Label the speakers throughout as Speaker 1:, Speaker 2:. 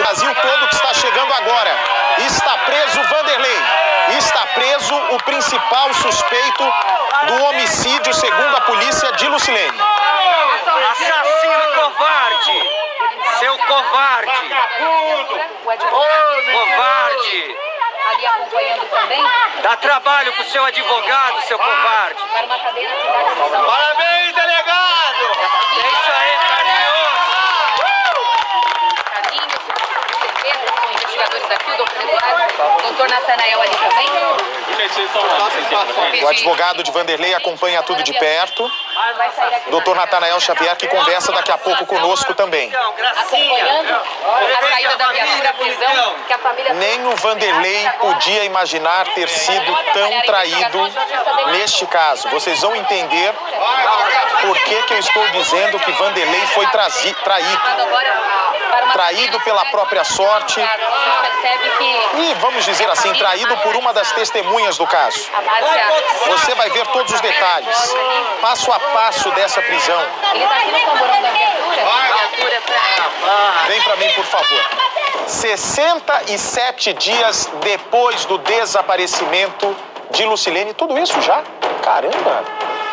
Speaker 1: Brasil todo que está chegando agora. Está preso Vanderlei. Está preso o principal suspeito do homicídio, segundo a polícia, de Lucilene.
Speaker 2: Assassino covarde! Seu covarde! Covarde!
Speaker 3: Ali acompanhando também.
Speaker 2: Dá trabalho pro seu advogado, seu covarde!
Speaker 3: Para uma cadeira de cidade.
Speaker 2: Parabéns, delegado! É isso aí, carinhoso!
Speaker 3: Com investigadores daqui, o doutor Eduardo, o doutor Natanael ali também.
Speaker 1: O advogado de Vanderlei acompanha tudo de perto. Doutor Natanael Xavier, que conversa daqui a pouco conosco também.
Speaker 3: Acompanhando a saída da viatura, a prisão, que a família...
Speaker 1: Nem o Vanderlei podia imaginar ter sido tão traído neste caso. Vocês vão entender por que eu estou dizendo que Vanderlei foi traído. Traído pela própria sorte e, vamos dizer assim, traído por uma das testemunhas do caso. Você vai ver todos os detalhes, passo a passo dessa prisão. Vem pra mim, por favor. 67 dias depois do desaparecimento de Lucilene, tudo isso já? Caramba!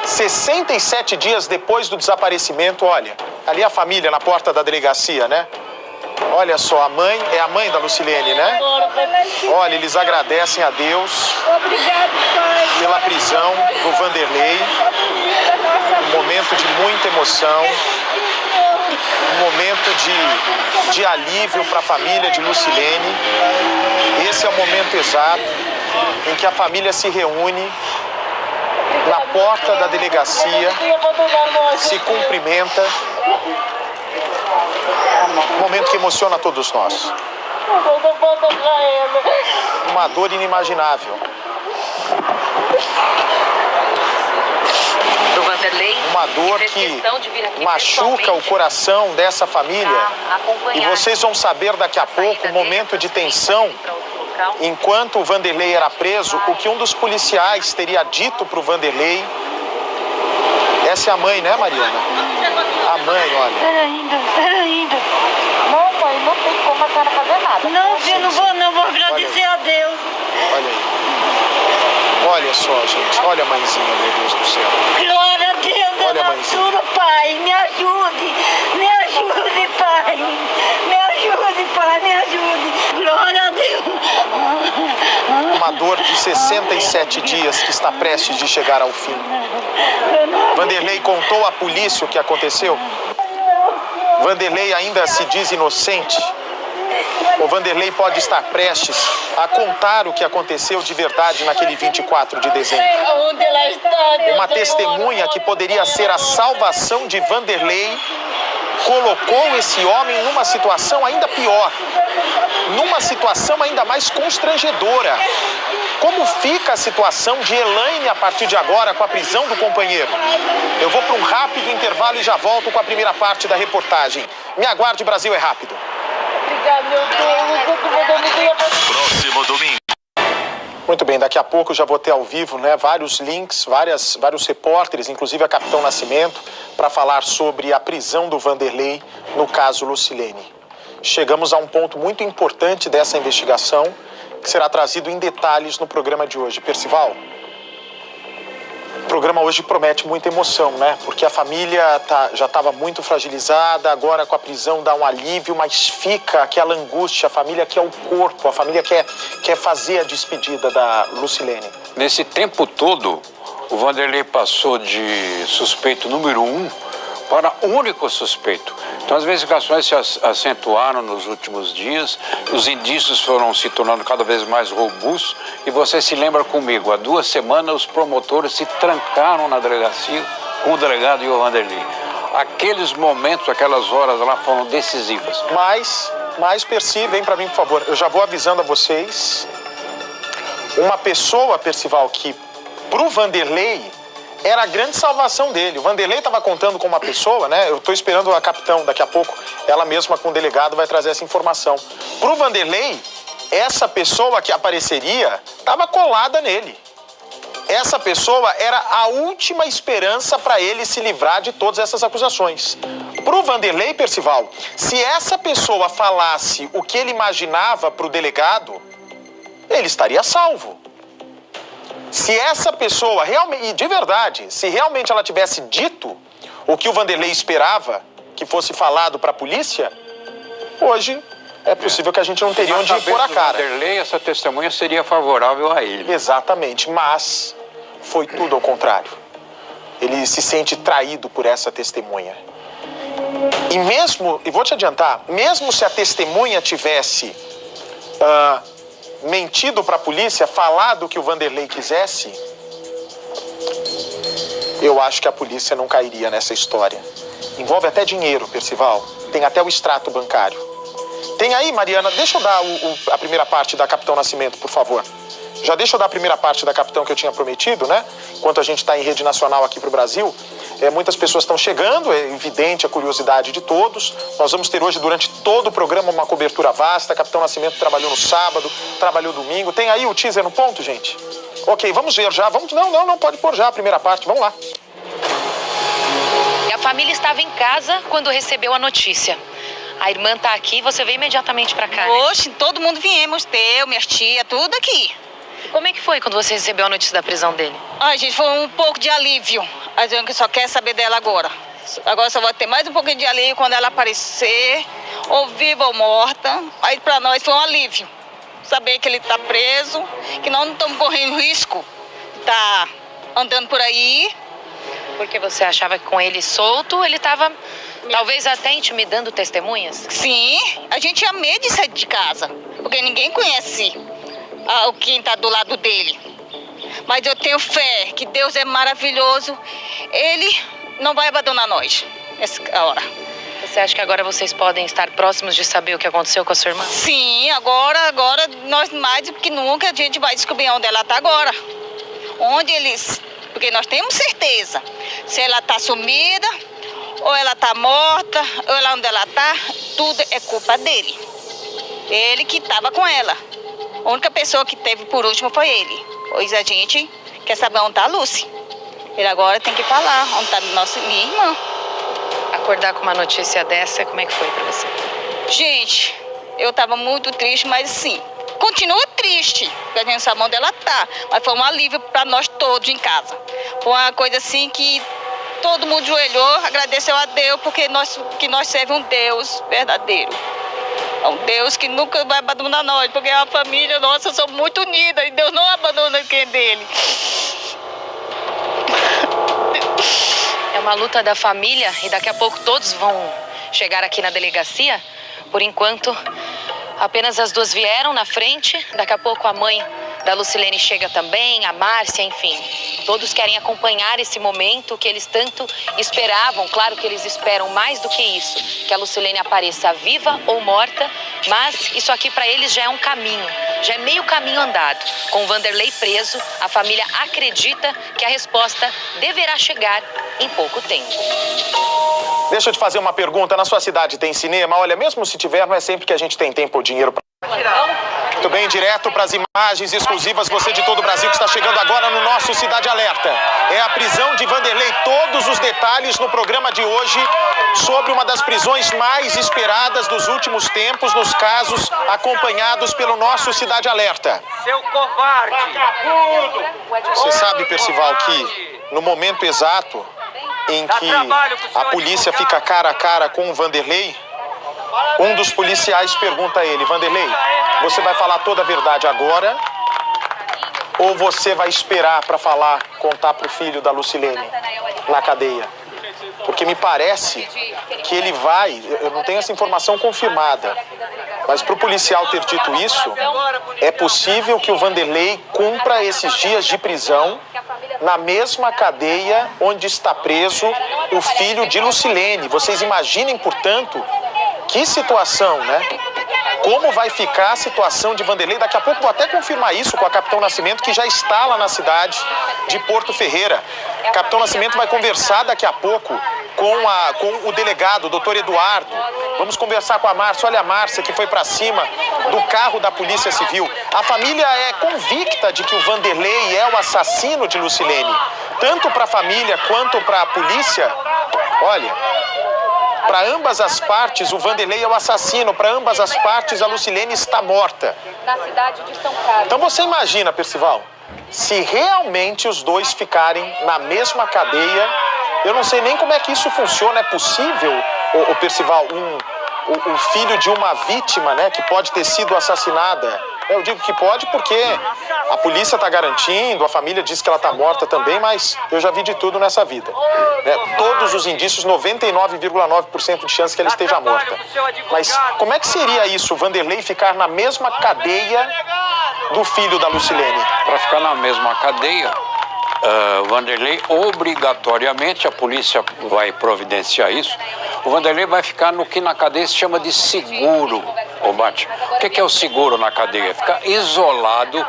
Speaker 1: 67 dias depois do desaparecimento, olha, ali a família na porta da delegacia, né? Olha só, a mãe, é a mãe da Lucilene, né? Olha, eles agradecem a Deus pela prisão do Vanderlei. Um momento de muita emoção, um momento de alívio para a família de Lucilene. Esse é o momento exato em que a família se reúne na porta da delegacia, se cumprimenta. Um momento que emociona todos nós. Uma dor inimaginável. Uma dor que machuca o coração dessa família. E vocês vão saber daqui a pouco, um momento de tensão, enquanto o Vanderlei era preso, o que um dos policiais teria dito para o Vanderlei. Essa é a mãe, né, Mariana? A mãe, olha.
Speaker 4: Pera ainda. Não, mãe, não tem como a senhora fazer nada. Não, filho, não vou agradecer a Deus.
Speaker 1: Olha aí. Olha só, gente. Olha a mãezinha, meu Deus do céu.
Speaker 4: Glória a Deus,
Speaker 1: olha a mãezinha.
Speaker 4: Pai, me ajude, Pai. Me ajude, Pai, me ajude. Glória a Deus.
Speaker 1: Uma dor de 67 dias que está prestes de chegar ao fim. Vanderlei contou à polícia o que aconteceu? Vanderlei ainda se diz inocente? O Vanderlei pode estar prestes a contar o que aconteceu de verdade naquele 24 de dezembro. Uma testemunha que poderia ser a salvação de Vanderlei colocou esse homem numa situação ainda pior, numa situação ainda mais constrangedora. Como fica a situação de Elaine a partir de agora com a prisão do companheiro? Eu vou para um rápido intervalo e já volto com a primeira parte da reportagem. Me aguarde, Brasil é rápido.
Speaker 4: Obrigado, meu Deus.
Speaker 5: Próximo domingo.
Speaker 1: Muito bem, daqui a pouco eu já vou ter ao vivo, né, vários links, vários repórteres, inclusive a Capitão Nascimento, para falar sobre a prisão do Vanderlei no caso Lucilene. Chegamos a um ponto muito importante dessa investigação, que será trazido em detalhes no programa de hoje. Percival, o programa hoje promete muita emoção, né? Porque a família já estava muito fragilizada, agora com a prisão dá um alívio, mas fica aquela angústia, a família quer o corpo, a família quer fazer a despedida da Lucilene.
Speaker 6: Nesse tempo todo, o Vanderlei passou de suspeito número 1 para único suspeito. Então as investigações se acentuaram nos últimos dias, os indícios foram se tornando cada vez mais robustos e você se lembra comigo, há 2 semanas os promotores se trancaram na delegacia com o delegado e o Vanderlei. Aqueles momentos, aquelas horas lá foram decisivas.
Speaker 1: Mas Percy, vem para mim, por favor. Eu já vou avisando a vocês. Uma pessoa, Percival, que pro Vanderlei era a grande salvação dele. O Vanderlei estava contando com uma pessoa, né? Eu estou esperando a capitão daqui a pouco. Ela mesma com o delegado vai trazer essa informação. Pro Vanderlei, essa pessoa que apareceria estava colada nele. Essa pessoa era a última esperança para ele se livrar de todas essas acusações. Pro Vanderlei, Percival, se essa pessoa falasse o que ele imaginava para o delegado, ele estaria salvo. Se essa pessoa realmente, e de verdade, se realmente ela tivesse dito o que o Vanderlei esperava que fosse falado para a polícia, hoje é possível que a gente não teria onde pôr a cara.
Speaker 6: Vanderlei, essa testemunha seria favorável a ele.
Speaker 1: Exatamente, mas foi tudo ao contrário. Ele se sente traído por essa testemunha. E mesmo, e vou te adiantar, mesmo se a testemunha tivesse mentido para a polícia, falado o que o Vanderlei quisesse, eu acho que a polícia não cairia nessa história. Envolve até dinheiro, Percival. Tem até o extrato bancário. Tem aí, Mariana, deixa eu dar a primeira parte da Capitão Nascimento, por favor. Já deixa eu dar a primeira parte da Capitão que eu tinha prometido, né? Enquanto a gente está em rede nacional aqui para o Brasil, muitas pessoas estão chegando, é evidente a curiosidade de todos. Nós vamos ter hoje, durante todo o programa, uma cobertura vasta. A Capitão Nascimento trabalhou no sábado, trabalhou domingo. Tem aí o teaser no ponto, gente? Ok, vamos ver já. Vamos... Não, pode pôr já a primeira parte. Vamos lá.
Speaker 5: E a família estava em casa quando recebeu a notícia. A irmã tá aqui, você veio imediatamente pra cá, né?
Speaker 7: Oxe, todo mundo viemos, minhas tias, tudo aqui.
Speaker 5: E como é que foi quando você recebeu a notícia da prisão dele?
Speaker 7: Ai, gente, foi um pouco de alívio. A gente só quer saber dela agora. Agora só vai ter mais um pouquinho de alívio quando ela aparecer, ou viva ou morta. Aí pra nós foi um alívio. Saber que ele tá preso, que nós não estamos correndo risco de tá andando por aí.
Speaker 5: Porque você achava que com ele solto, ele estava talvez até intimidando testemunhas?
Speaker 7: Sim, a gente tinha medo de sair de casa, porque ninguém conhece quem está do lado dele. Mas eu tenho fé que Deus é maravilhoso, Ele não vai abandonar nós nessa hora.
Speaker 5: Você acha que agora vocês podem estar próximos de saber o que aconteceu com a sua irmã?
Speaker 7: Sim, agora nós mais do que nunca a gente vai descobrir onde ela está agora. Onde eles... Porque nós temos certeza, se ela está sumida, ou ela está morta, ou ela onde ela está, tudo é culpa dele. Ele que estava com ela. A única pessoa que teve por último foi ele. Pois a gente quer saber onde está a Lucy. Ele agora tem que falar onde está minha irmã.
Speaker 5: Acordar com uma notícia dessa, como é que foi para você?
Speaker 7: Gente, eu estava muito triste, mas sim, continua triste, porque a gente sabe onde ela está. Mas foi um alívio para nós todos em casa. Foi uma coisa assim que todo mundo joelhou, agradeceu a Deus, porque nós serve um Deus verdadeiro. É um Deus que nunca vai abandonar nós, porque a família nossa são muito unidas e Deus não abandona quem é dele.
Speaker 5: É uma luta da família e daqui a pouco todos vão chegar aqui na delegacia. Por enquanto, apenas as duas vieram na frente. Daqui a pouco a mãe da Lucilene chega também, a Márcia, enfim. Todos querem acompanhar esse momento que eles tanto esperavam. Claro que eles esperam mais do que isso, que a Lucilene apareça viva ou morta, mas isso aqui para eles já é um caminho, já é meio caminho andado. Com o Vanderlei preso, a família acredita que a resposta deverá chegar em pouco tempo.
Speaker 1: Deixa eu te fazer uma pergunta. Na sua cidade tem cinema? Olha, mesmo se tiver, não é sempre que a gente tem tempo ou dinheiro para... Muito bem, direto para as imagens exclusivas, você de todo o Brasil que está chegando agora no nosso Cidade Alerta. É a prisão de Vanderlei. Todos os detalhes no programa de hoje sobre uma das prisões mais esperadas dos últimos tempos, nos casos acompanhados pelo nosso Cidade Alerta.
Speaker 2: Seu covarde!
Speaker 1: Você sabe, Percival, que no momento exato em que a polícia fica cara a cara com o Vanderlei, um dos policiais pergunta a ele: Vanderlei, você vai falar toda a verdade agora ou você vai esperar para falar, contar pro filho da Lucilene na cadeia? Porque me parece que ele vai, eu não tenho essa informação confirmada, mas para o policial ter dito isso, é possível que o Vanderlei cumpra esses dias de prisão na mesma cadeia onde está preso o filho de Lucilene. Vocês imaginem, portanto, que situação, né? Como vai ficar a situação de Vanderlei? Daqui a pouco vou até confirmar isso com a Capitão Nascimento, que já está lá na cidade de Porto Ferreira. Capitão Nascimento vai conversar daqui a pouco com o delegado, o doutor Eduardo. Vamos conversar com a Márcia. Olha a Márcia que foi para cima do carro da Polícia Civil. A família é convicta de que o Vanderlei é o assassino de Lucilene. Tanto para a família quanto para a polícia. Olha, Para ambas as partes, o Vanderlei é o assassino. Para ambas as partes, a Lucilene está morta.
Speaker 3: Na cidade de São Carlos.
Speaker 1: Então você imagina, Percival, se realmente os dois ficarem na mesma cadeia, eu não sei nem como é que isso funciona. É possível, o Percival, o filho de uma vítima, né, que pode ter sido assassinada? Eu digo que pode porque a polícia está garantindo, a família diz que ela está morta também, mas eu já vi de tudo nessa vida. Né? Todos os indícios, 99,9% de chance que ela esteja morta. Mas como é que seria isso, o Vanderlei ficar na mesma cadeia do filho da Lucilene?
Speaker 6: Para ficar na mesma cadeia, Vanderlei, obrigatoriamente, a polícia vai providenciar isso, o Vanderlei vai ficar no que na cadeia se chama de seguro, Bate. O que é o seguro na cadeia? Ficar isolado,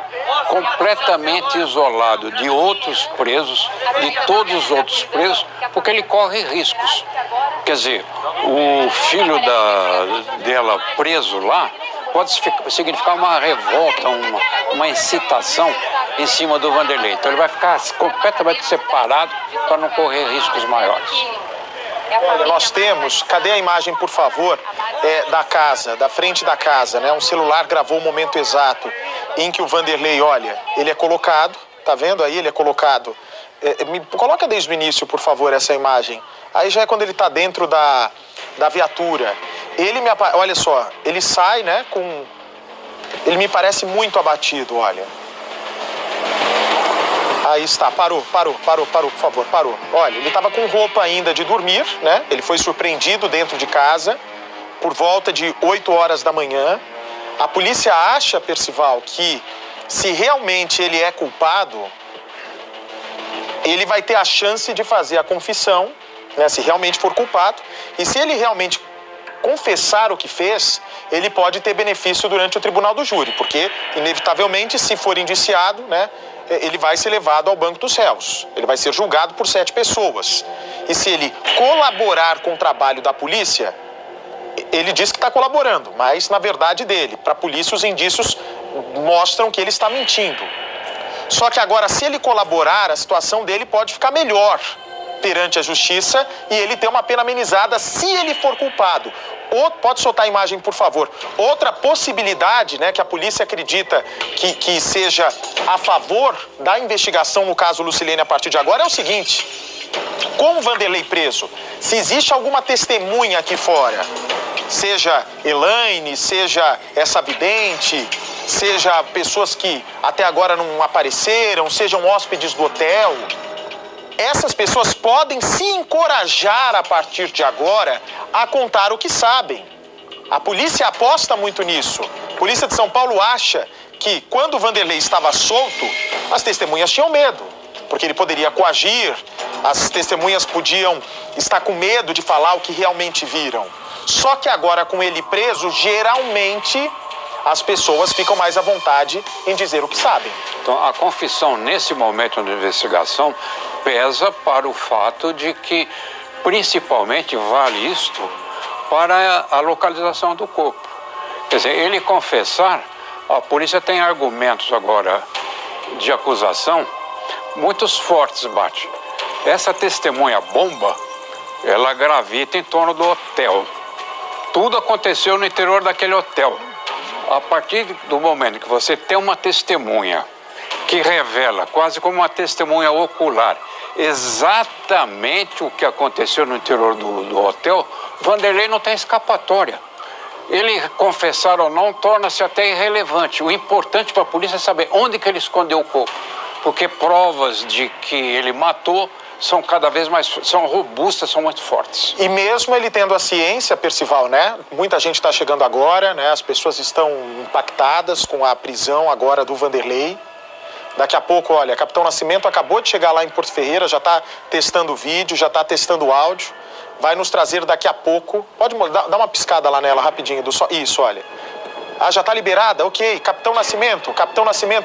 Speaker 6: completamente isolado de outros presos, de todos os outros presos, porque ele corre riscos. Quer dizer, o filho dela preso lá pode significar uma revolta, uma incitação em cima do Vanderlei. Então ele vai ficar completamente separado para não correr riscos maiores.
Speaker 1: Olha, nós temos, cadê a imagem, por favor, da casa, da frente da casa, né? Um celular gravou o momento exato em que o Vanderlei, olha, ele é colocado, tá vendo aí? Ele é colocado. Me coloca desde o início, por favor, essa imagem. Aí já é quando ele está dentro da viatura. Olha só, ele sai, né, ele me parece muito abatido, olha. Aí está, parou, por favor, parou. Olha, ele estava com roupa ainda de dormir, né? Ele foi surpreendido dentro de casa por volta de 8 horas da manhã. A polícia acha, Percival, que se realmente ele é culpado, ele vai ter a chance de fazer a confissão, né? Se realmente for culpado. E se ele realmente confessar o que fez, ele pode ter benefício durante o tribunal do júri, porque, inevitavelmente, se for indiciado, né, ele vai ser levado ao banco dos réus. Ele vai ser julgado por 7 pessoas. E se ele colaborar com o trabalho da polícia, ele diz que está colaborando, mas na verdade dele, para a polícia, os indícios mostram que ele está mentindo. Só que agora, se ele colaborar, a situação dele pode ficar melhor perante a justiça e ele ter uma pena amenizada se ele for culpado. Pode soltar a imagem, por favor. Outra possibilidade, né, que a polícia acredita que seja a favor da investigação no caso Lucilene a partir de agora é o seguinte: com o Vanderlei preso, se existe alguma testemunha aqui fora, seja Elaine, seja essa vidente, seja pessoas que até agora não apareceram, sejam hóspedes do hotel, essas pessoas podem se encorajar a partir de agora a contar o que sabem. A polícia aposta muito nisso. A polícia de São Paulo acha que quando o Vanderlei estava solto, as testemunhas tinham medo, porque ele poderia coagir, as testemunhas podiam estar com medo de falar o que realmente viram. Só que agora, com ele preso, geralmente as pessoas ficam mais à vontade em dizer o que sabem.
Speaker 6: Então, a confissão, nesse momento de investigação, pesa para o fato de que, principalmente, vale isto para a localização do corpo. Quer dizer, ele confessar, a polícia tem argumentos agora de acusação muitos fortes, Bate. Essa testemunha bomba, ela gravita em torno do hotel. Tudo aconteceu no interior daquele hotel. A partir do momento que você tem uma testemunha que revela, quase como uma testemunha ocular, exatamente o que aconteceu no interior do hotel, Vanderlei não tem escapatória. Ele confessar ou não torna-se até irrelevante. O importante para a polícia é saber onde que ele escondeu o corpo, porque provas de que ele matou são cada vez mais, são robustas, são muito fortes.
Speaker 1: E mesmo ele tendo a ciência, Percival, né? Muita gente está chegando agora, né? As pessoas estão impactadas com a prisão agora do Vanderlei. Daqui a pouco, olha, Capitão Nascimento acabou de chegar lá em Porto Ferreira, já está testando o vídeo, já está testando o áudio. Vai nos trazer daqui a pouco. Pode dar uma piscada lá nela rapidinho. Isso, olha. Ah, já está liberada? Ok. Capitão Nascimento,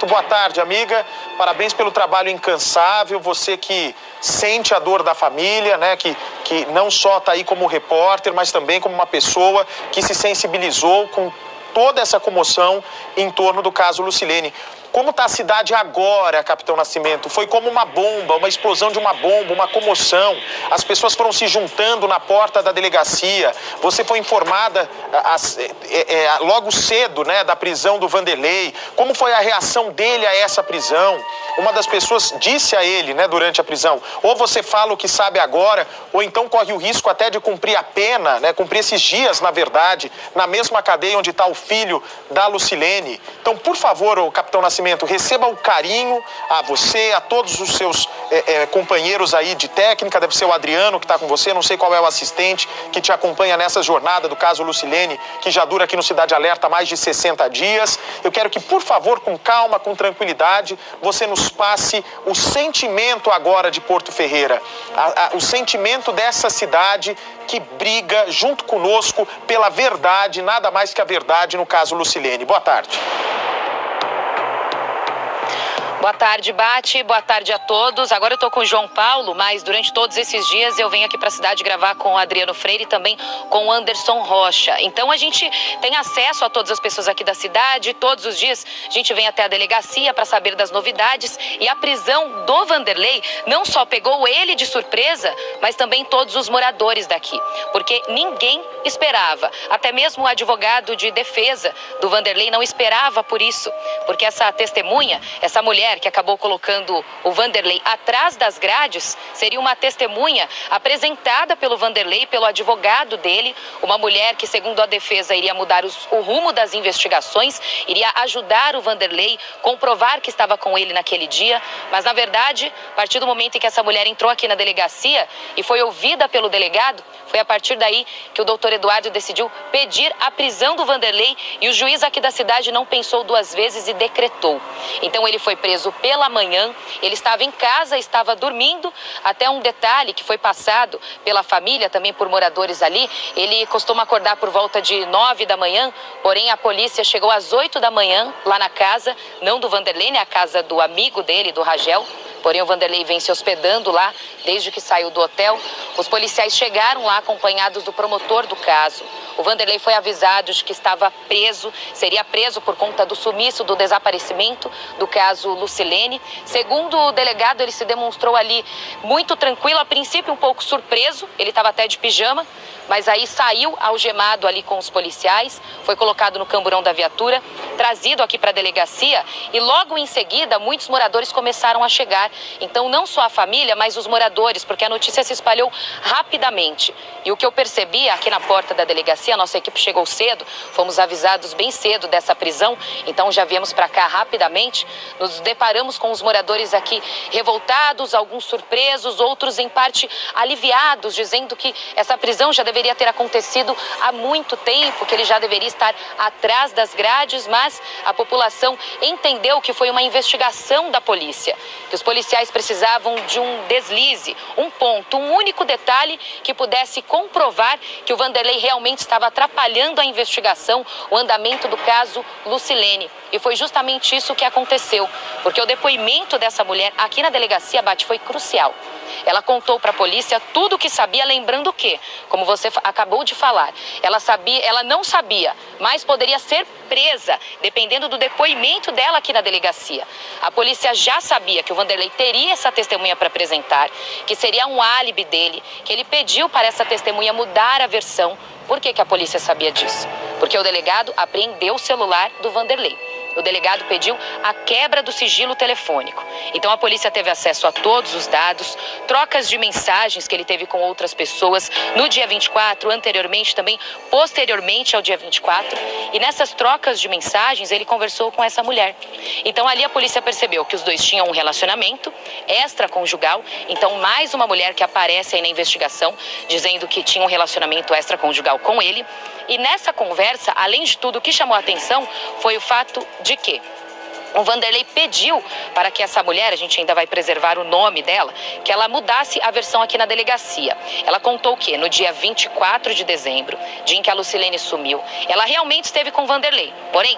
Speaker 1: boa tarde, amiga. Parabéns pelo trabalho incansável. Você que sente a dor da família, né? Que não só está aí como repórter, mas também como uma pessoa que se sensibilizou com toda essa comoção em torno do caso Lucilene. Como está a cidade agora, Capitão Nascimento? Foi como uma bomba, uma explosão de uma bomba, uma comoção. As pessoas foram se juntando na porta da delegacia. Você foi informada logo cedo, né, da prisão do Vanderlei. Como foi a reação dele a essa prisão? Uma das pessoas disse a ele, né, durante a prisão, ou você fala o que sabe agora, ou então corre o risco até de cumprir a pena, né, cumprir esses dias, na verdade, na mesma cadeia onde está o filho da Lucilene. Então, por favor, Capitão Nascimento, receba o carinho a você, a todos os seus companheiros aí de técnica, deve ser o Adriano que está com você, não sei qual é o assistente que te acompanha nessa jornada do caso Lucilene, que já dura aqui no Cidade Alerta há mais de 60 dias. Eu quero que, por favor, com calma, com tranquilidade, você nos passe o sentimento agora de Porto Ferreira, o sentimento dessa cidade que briga junto conosco pela verdade, nada mais que a verdade no caso Lucilene. Boa tarde.
Speaker 5: Boa tarde, Bate. Boa tarde a todos. Agora eu estou com o João Paulo, mas durante todos esses dias eu venho aqui para a cidade gravar com o Adriano Freire e também com o Anderson Rocha. Então a gente tem acesso a todas as pessoas aqui da cidade. Todos os dias a gente vem até a delegacia para saber das novidades. E a prisão do Vanderlei não só pegou ele de surpresa, mas também todos os moradores daqui. Porque ninguém esperava. Até mesmo o advogado de defesa do Vanderlei não esperava por isso. Porque essa testemunha, essa mulher que acabou colocando o Vanderlei atrás das grades, seria uma testemunha apresentada pelo Vanderlei, pelo advogado dele, uma mulher que, segundo a defesa, iria mudar o rumo das investigações, iria ajudar o Vanderlei, comprovar que estava com ele naquele dia, mas, na verdade, a partir do momento em que essa mulher entrou aqui na delegacia e foi ouvida pelo delegado, foi a partir daí que o doutor Eduardo decidiu pedir a prisão do Vanderlei e o juiz aqui da cidade não pensou duas vezes e decretou. Então ele foi preso pela manhã, ele estava em casa, estava dormindo, até um detalhe que foi passado pela família, também por moradores ali, ele costuma acordar por volta de 9 da manhã, porém a polícia chegou às 8 da manhã lá na casa, não do Vanderlei, né, a casa do amigo dele, do Ragel. Porém, o Vanderlei vem se hospedando lá desde que saiu do hotel. Os policiais chegaram lá acompanhados do promotor do caso. O Vanderlei foi avisado de que estava preso, seria preso por conta do sumiço, do desaparecimento do caso Lucilene. Segundo o delegado, ele se demonstrou ali muito tranquilo, a princípio um pouco surpreso, ele estava até de pijama, mas aí saiu algemado ali com os policiais, foi colocado no camburão da viatura, trazido aqui para a delegacia e logo em seguida muitos moradores começaram a chegar. Então não só a família, mas os moradores, porque a notícia se espalhou rapidamente. E o que eu percebi aqui na porta da delegacia, a nossa equipe chegou cedo, fomos avisados bem cedo dessa prisão, então já viemos para cá rapidamente, nos deparamos com os moradores aqui revoltados, alguns surpresos, outros em parte aliviados, dizendo que essa prisão já deveria ter acontecido há muito tempo, que ele já deveria estar atrás das grades, mas a população entendeu que foi uma investigação da polícia, que os policiais precisavam de um deslize, um ponto, um único detalhe que pudesse comprovar que o Vanderlei realmente estava atrapalhando a investigação, o andamento do caso Lucilene. E foi justamente isso que aconteceu, porque o depoimento dessa mulher aqui na delegacia, Bate, foi crucial. Ela contou para a polícia tudo o que sabia, lembrando que, como você acabou de falar, ela não sabia, mas poderia ser presa, dependendo do depoimento dela aqui na delegacia. A polícia já sabia que o Vanderlei teria essa testemunha para apresentar, que seria um álibi dele, que ele pediu para essa testemunha mudar a versão. Por que a polícia sabia disso? Porque o delegado apreendeu o celular do Vanderlei. O delegado pediu a quebra do sigilo telefônico. Então a polícia teve acesso a todos os dados, trocas de mensagens que ele teve com outras pessoas no dia 24, anteriormente também, posteriormente ao dia 24. E nessas trocas de mensagens ele conversou com essa mulher. Então ali a polícia percebeu que os dois tinham um relacionamento extraconjugal. Então mais uma mulher que aparece aí na investigação dizendo que tinha um relacionamento extraconjugal com ele. E nessa conversa, além de tudo, o que chamou a atenção foi o fato de que o Vanderlei pediu para que essa mulher, a gente ainda vai preservar o nome dela, que ela mudasse a versão aqui na delegacia. Ela contou que no dia 24 de dezembro, dia em que a Lucilene sumiu, ela realmente esteve com o Vanderlei, porém,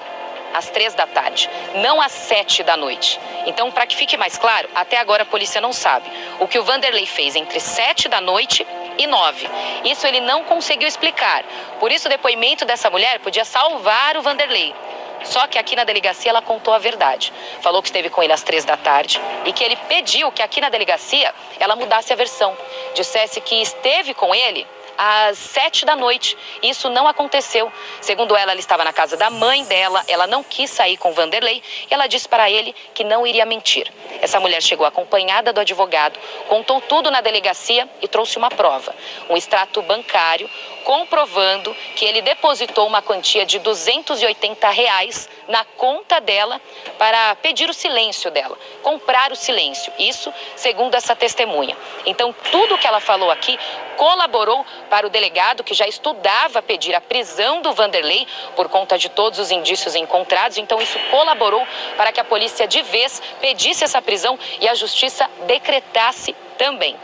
Speaker 5: às 3 da tarde, não às 7 da noite. Então, para que fique mais claro, até agora a polícia não sabe o que o Vanderlei fez entre 7 da noite e 9. Isso ele não conseguiu explicar. Por isso, o depoimento dessa mulher podia salvar o Vanderlei. Só que aqui na delegacia ela contou a verdade. Falou que esteve com ele às 3 da tarde e que ele pediu que aqui na delegacia ela mudasse a versão. Dissesse que esteve com ele às 7 da noite. Isso não aconteceu. Segundo ela estava na casa da mãe dela, ela não quis sair com o Vanderlei e ela disse para ele que não iria mentir. Essa mulher chegou acompanhada do advogado, contou tudo na delegacia e trouxe uma prova. Um extrato bancário comprovando que ele depositou uma quantia de R$280 na conta dela para pedir o silêncio dela, comprar o silêncio. Isso segundo essa testemunha. Então, tudo que ela falou aqui colaborou para o delegado, que já estudava pedir a prisão do Vanderlei por conta de todos os indícios encontrados. Então, isso colaborou para que a polícia de vez pedisse essa prisão e a justiça decretasse também.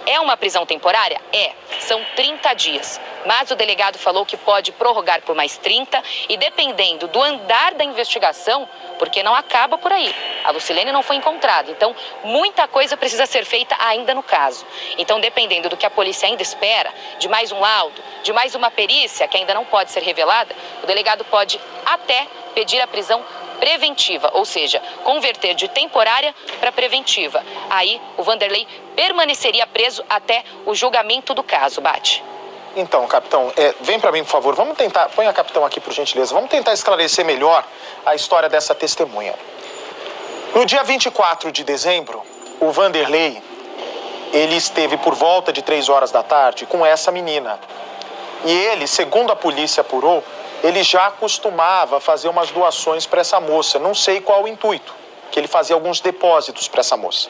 Speaker 5: É uma prisão temporária? É. São 30 dias. Mas o delegado falou que pode prorrogar por mais 30 e dependendo do andar da investigação, porque não acaba por aí. A Lucilene não foi encontrada. Então, muita coisa precisa ser feita ainda no caso. Então, dependendo do que a polícia ainda espera, de mais um laudo, de mais uma perícia que ainda não pode ser revelada, o delegado pode até pedir a prisão preventiva, ou seja, converter de temporária para preventiva. Aí o Vanderlei permaneceria preso até o julgamento do caso, Bate.
Speaker 1: Então, capitão, vem para mim, por favor. Vamos tentar, põe a capitão aqui, por gentileza. Vamos tentar esclarecer melhor a história dessa testemunha. No dia 24 de dezembro, o Vanderlei, ele esteve por volta de 3 horas da tarde com essa menina. E ele, segundo a polícia apurou, ele já costumava fazer umas doações para essa moça. Não sei qual o intuito, que ele fazia alguns depósitos para essa moça.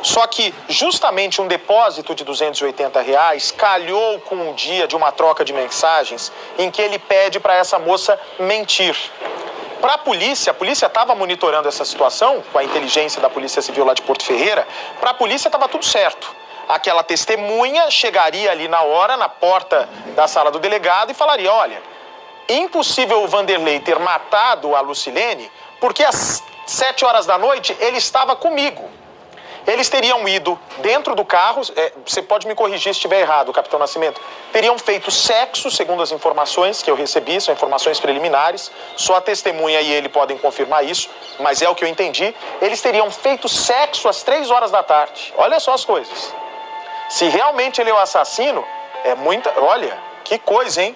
Speaker 1: Só que justamente um depósito de R$280 calhou com um dia de uma troca de mensagens em que ele pede para essa moça mentir. Para a polícia estava monitorando essa situação, com a inteligência da Polícia Civil lá de Porto Ferreira, para a polícia estava tudo certo. Aquela testemunha chegaria ali na hora, na porta da sala do delegado e falaria, olha, impossível o Vanderlei ter matado a Lucilene, porque às 7 horas da noite ele estava comigo. Eles teriam ido dentro do carro, você pode me corrigir se estiver errado, capitão Nascimento, teriam feito sexo, segundo as informações que eu recebi, são informações preliminares, só a testemunha e ele podem confirmar isso, mas é o que eu entendi. Eles teriam feito sexo às 3 horas da tarde. Olha só as coisas. Se realmente ele é o assassino, é muita... Olha, que coisa, hein?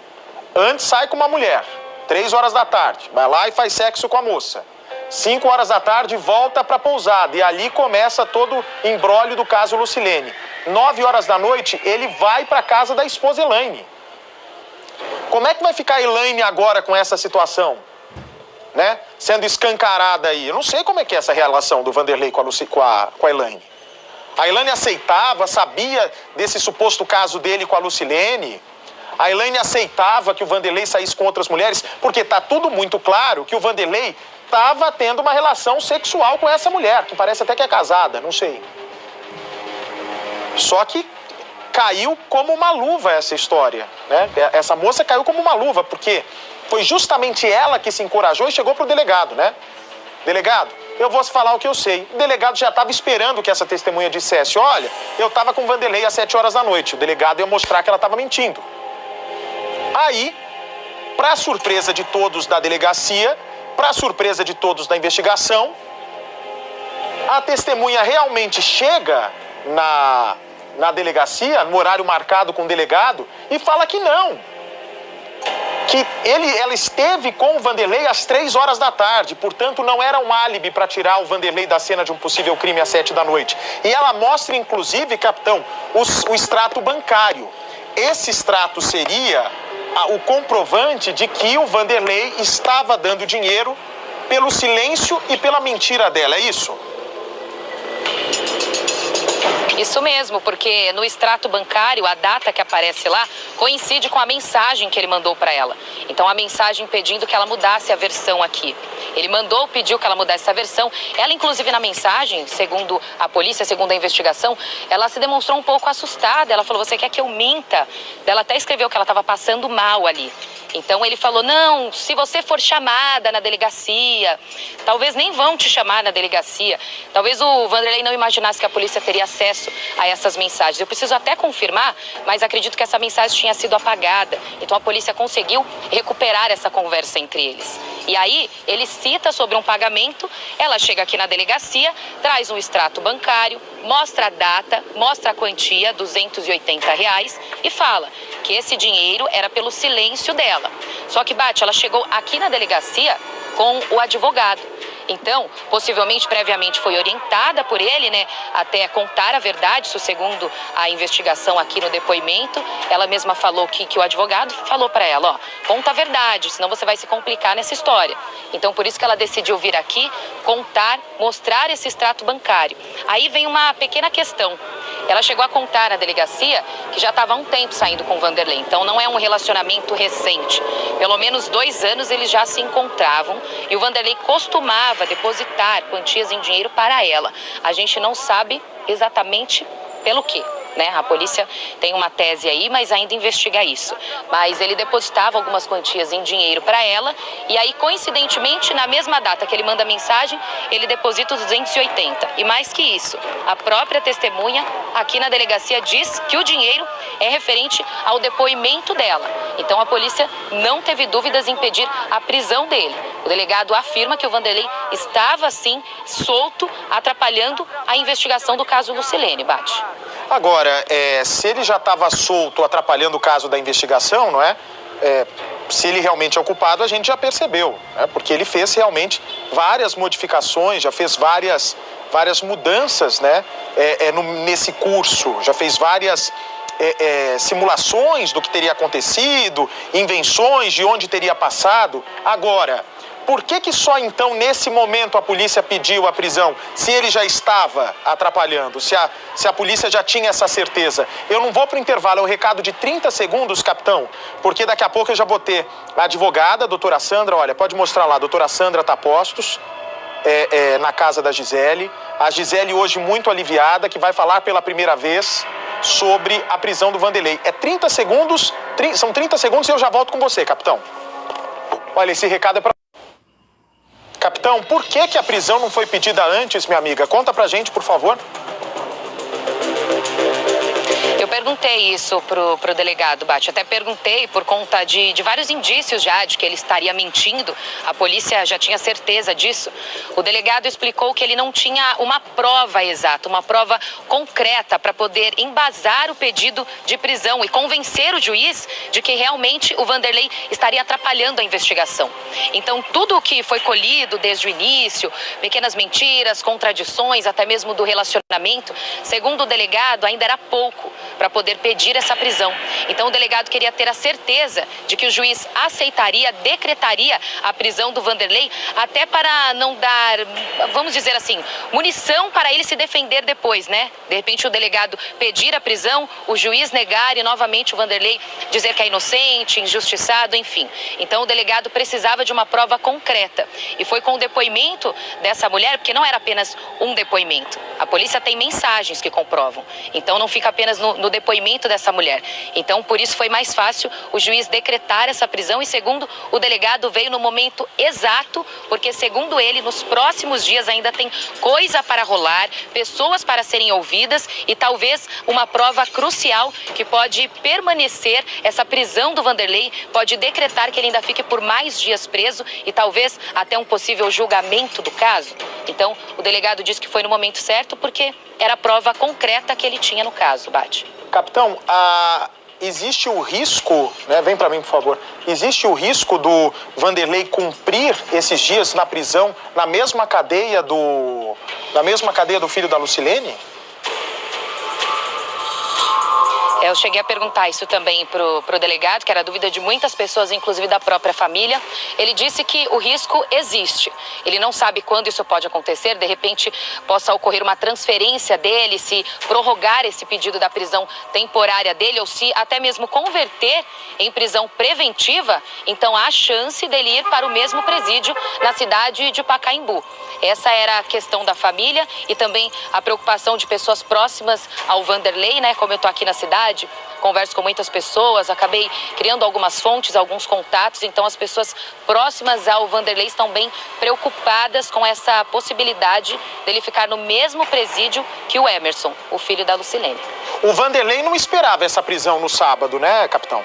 Speaker 1: Antes sai com uma mulher, 3 horas da tarde, vai lá e faz sexo com a moça. 5 horas da tarde volta para a pousada e ali começa todo o imbróglio do caso Lucilene. 9 horas da noite ele vai para a casa da esposa Elaine. Como é que vai ficar a Elaine agora com essa situação? Né? Sendo escancarada aí. Eu não sei como é que é essa relação do Vanderlei com a Elaine. A Elaine aceitava, sabia desse suposto caso dele com a Lucilene. A Elaine aceitava que o Vanderlei saísse com outras mulheres, porque está tudo muito claro que o Vanderlei estava tendo uma relação sexual com essa mulher, que parece até que é casada, não sei. Só que caiu como uma luva essa história, né? Essa moça caiu como uma luva, porque foi justamente ela que se encorajou e chegou para o delegado, né? Delegado, eu vou falar o que eu sei. O delegado já estava esperando que essa testemunha dissesse, olha, eu estava com o Vanderlei às 7 horas da noite. O delegado ia mostrar que ela estava mentindo. Aí, para surpresa de todos da delegacia, para surpresa de todos da investigação, a testemunha realmente chega na delegacia, no horário marcado com o delegado, e fala que não. Que ela esteve com o Vanderlei às 3 horas da tarde, portanto não era um álibi para tirar o Vanderlei da cena de um possível crime às 7 da noite. E ela mostra, inclusive, capitão, o extrato bancário. Esse extrato seria o comprovante de que o Vanderlei estava dando dinheiro pelo silêncio e pela mentira dela, é isso?
Speaker 5: Isso mesmo, porque no extrato bancário, a data que aparece lá coincide com a mensagem que ele mandou para ela. Então, a mensagem pedindo que ela mudasse a versão aqui. Ele pediu que ela mudasse a versão. Ela, inclusive, na mensagem, segundo a polícia, segundo a investigação, ela se demonstrou um pouco assustada. Ela falou, você quer que eu minta? Ela até escreveu que ela estava passando mal ali. Então, ele falou, não, se você for chamada na delegacia, talvez nem vão te chamar na delegacia. Talvez o Vanderlei não imaginasse que a polícia teria acesso acesso a essas mensagens. Eu preciso até confirmar, mas acredito que essa mensagem tinha sido apagada. Então a polícia conseguiu recuperar essa conversa entre eles. E aí ele cita sobre um pagamento, ela chega aqui na delegacia, traz um extrato bancário, mostra a data, mostra a quantia, R$280, e fala que esse dinheiro era pelo silêncio dela. Só que, Bate, ela chegou aqui na delegacia com o advogado. Então, possivelmente, previamente foi orientada por ele, né, até contar a verdade, isso segundo a investigação aqui no depoimento. Ela mesma falou que o advogado falou para ela, ó, conta a verdade, senão você vai se complicar nessa história. Então, por isso que ela decidiu vir aqui, contar, mostrar esse extrato bancário. Aí vem uma pequena questão. Ela chegou a contar na delegacia que já estava há um tempo saindo com o Vanderlei, então não é um relacionamento recente. Pelo menos 2 anos eles já se encontravam e o Vanderlei costumava depositar quantias em dinheiro para ela. A gente não sabe exatamente pelo quê, né? A polícia tem uma tese aí, mas ainda investiga isso. Mas ele depositava algumas quantias em dinheiro para ela e aí, coincidentemente, na mesma data que ele manda a mensagem, ele deposita os 280. E mais que isso, a própria testemunha aqui na delegacia diz que o dinheiro é referente ao depoimento dela. Então a polícia não teve dúvidas em pedir a prisão dele. O delegado afirma que o Vanderlei estava, sim, solto, atrapalhando a investigação do caso Lucilene, Bate.
Speaker 1: Agora, se ele já estava solto, atrapalhando o caso da investigação, não é? Se ele realmente é o culpado, a gente já percebeu, né? Porque ele fez realmente várias modificações, já fez várias mudanças, né? Nesse curso, já fez várias simulações do que teria acontecido, invenções de onde teria passado. Agora, por que só então nesse momento a polícia pediu a prisão, se ele já estava atrapalhando, se a polícia já tinha essa certeza? Eu não vou para o intervalo, é um recado de 30 segundos, capitão, porque daqui a pouco eu já vou ter a advogada, a doutora Sandra, olha, pode mostrar lá, a doutora Sandra está a postos, na casa da Gisele. A Gisele hoje muito aliviada, que vai falar pela primeira vez sobre a prisão do Vanderlei. 30 segundos, são 30 segundos e eu já volto com você, capitão. Olha, esse recado é para... Capitão, por que a prisão não foi pedida antes, minha amiga? Conta pra gente, por favor.
Speaker 5: Eu perguntei isso pro delegado, Bate. Até perguntei por conta de vários indícios já de que ele estaria mentindo. A polícia já tinha certeza disso. O delegado explicou que ele não tinha uma prova exata, uma prova concreta para poder embasar o pedido de prisão e convencer o juiz de que realmente o Vanderlei estaria atrapalhando a investigação. Então, tudo o que foi colhido desde o início, pequenas mentiras, contradições, até mesmo do relacionamento, segundo o delegado, ainda era pouco para poder pedir essa prisão. Então o delegado queria ter a certeza de que o juiz aceitaria, decretaria a prisão do Vanderlei, até para não dar, vamos dizer assim, munição para ele se defender depois, né? De repente o delegado pedir a prisão, o juiz negar e novamente o Vanderlei dizer que é inocente, injustiçado, enfim. Então o delegado precisava de uma prova concreta. E foi com o depoimento dessa mulher, porque não era apenas um depoimento. A polícia tem mensagens que comprovam. Então não fica apenas no depoimento dessa mulher. Então, por isso foi mais fácil o juiz decretar essa prisão e, segundo o delegado, veio no momento exato, porque, segundo ele, nos próximos dias ainda tem coisa para rolar, pessoas para serem ouvidas e talvez uma prova crucial que pode permanecer, essa prisão do Vanderlei pode decretar que ele ainda fique por mais dias preso e talvez até um possível julgamento do caso. Então, o delegado disse que foi no momento certo porque era a prova concreta que ele tinha no caso, Bate.
Speaker 1: Capitão, existe o risco, né? Vem para mim, por favor. Existe o risco do Vanderlei cumprir esses dias na prisão na mesma cadeia do filho da Lucilene?
Speaker 5: Eu cheguei a perguntar isso também pro delegado, que era a dúvida de muitas pessoas, inclusive da própria família. Ele disse que o risco existe. Ele não sabe quando isso pode acontecer, de repente possa ocorrer uma transferência dele, se prorrogar esse pedido da prisão temporária dele, ou se até mesmo converter em prisão preventiva, então há chance dele ir para o mesmo presídio na cidade de Pacaembu. Essa era a questão da família e também a preocupação de pessoas próximas ao Vanderlei, né? Como eu tô aqui na cidade, cidade, converso com muitas pessoas, acabei criando algumas fontes, alguns contatos, então as pessoas próximas ao Vanderlei estão bem preocupadas com essa possibilidade dele ficar no mesmo presídio que o Emerson, o filho da Lucilene.
Speaker 1: O Vanderlei não esperava essa prisão no sábado, né, capitão?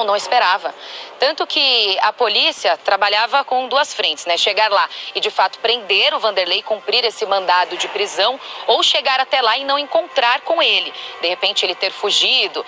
Speaker 5: Não esperava. Tanto que a polícia trabalhava com duas frentes, né? Chegar lá e, de fato, prender o Vanderlei, cumprir esse mandado de prisão, ou chegar até lá e não encontrar com ele. De repente, ele ter fugido,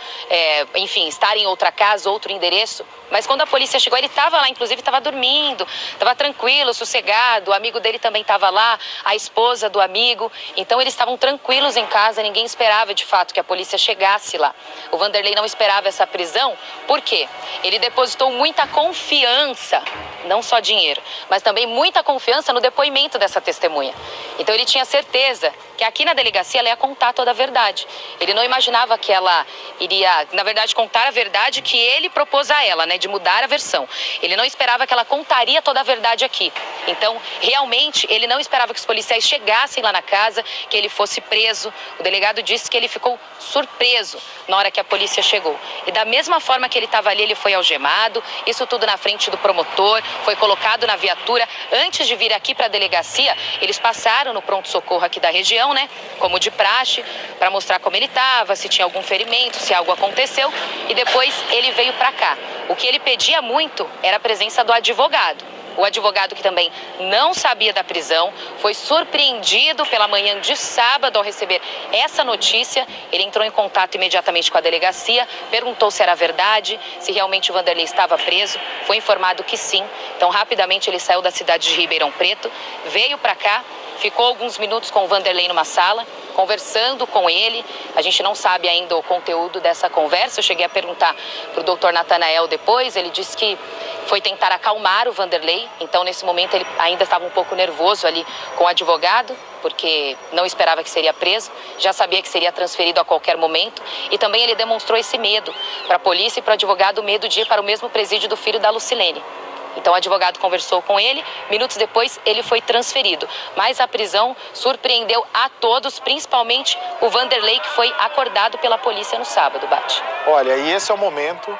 Speaker 5: enfim, estar em outra casa, outro endereço. Mas quando a polícia chegou, ele estava lá, inclusive estava dormindo, estava tranquilo, sossegado. O amigo dele também estava lá, a esposa do amigo. Então, eles estavam tranquilos em casa, ninguém esperava, de fato, que a polícia chegasse lá. O Vanderlei não esperava essa prisão, por quê? Ele depositou muita confiança, não só dinheiro, mas também muita confiança no depoimento dessa testemunha. Então ele tinha certeza que aqui na delegacia ela ia contar toda a verdade. Ele não imaginava que ela iria, na verdade, contar a verdade que ele propôs a ela, né, de mudar a versão. Ele não esperava que ela contaria toda a verdade aqui. Então, realmente, ele não esperava que os policiais chegassem lá na casa, que ele fosse preso. O delegado disse que ele ficou surpreso na hora que a polícia chegou. E da mesma forma que ele estava ali, ele foi algemado, isso tudo na frente do promotor, foi colocado na viatura. Antes de vir aqui para a delegacia, eles passaram no pronto-socorro aqui da região, né, como de praxe, para mostrar como ele estava, se tinha algum ferimento, se algo aconteceu, e depois ele veio para cá. O que ele pedia muito era a presença do advogado. O advogado, que também não sabia da prisão, foi surpreendido pela manhã de sábado ao receber essa notícia. Ele entrou em contato imediatamente com a delegacia, perguntou se era verdade, se realmente o Vanderlei estava preso. Foi informado que sim. Então, rapidamente, ele saiu da cidade de Ribeirão Preto, veio para cá, ficou alguns minutos com o Vanderlei numa sala, conversando com ele. A gente não sabe ainda o conteúdo dessa conversa. Eu cheguei a perguntar para o doutor Natanael depois. Ele disse que foi tentar acalmar o Vanderlei. Então, nesse momento, ele ainda estava um pouco nervoso ali com o advogado, porque não esperava que seria preso, já sabia que seria transferido a qualquer momento. E também ele demonstrou esse medo para a polícia e para o advogado, o medo de ir para o mesmo presídio do filho da Lucilene. Então, o advogado conversou com ele, minutos depois ele foi transferido. Mas a prisão surpreendeu a todos, principalmente o Vanderlei, que foi acordado pela polícia no sábado, Bate.
Speaker 1: Olha, e esse é o momento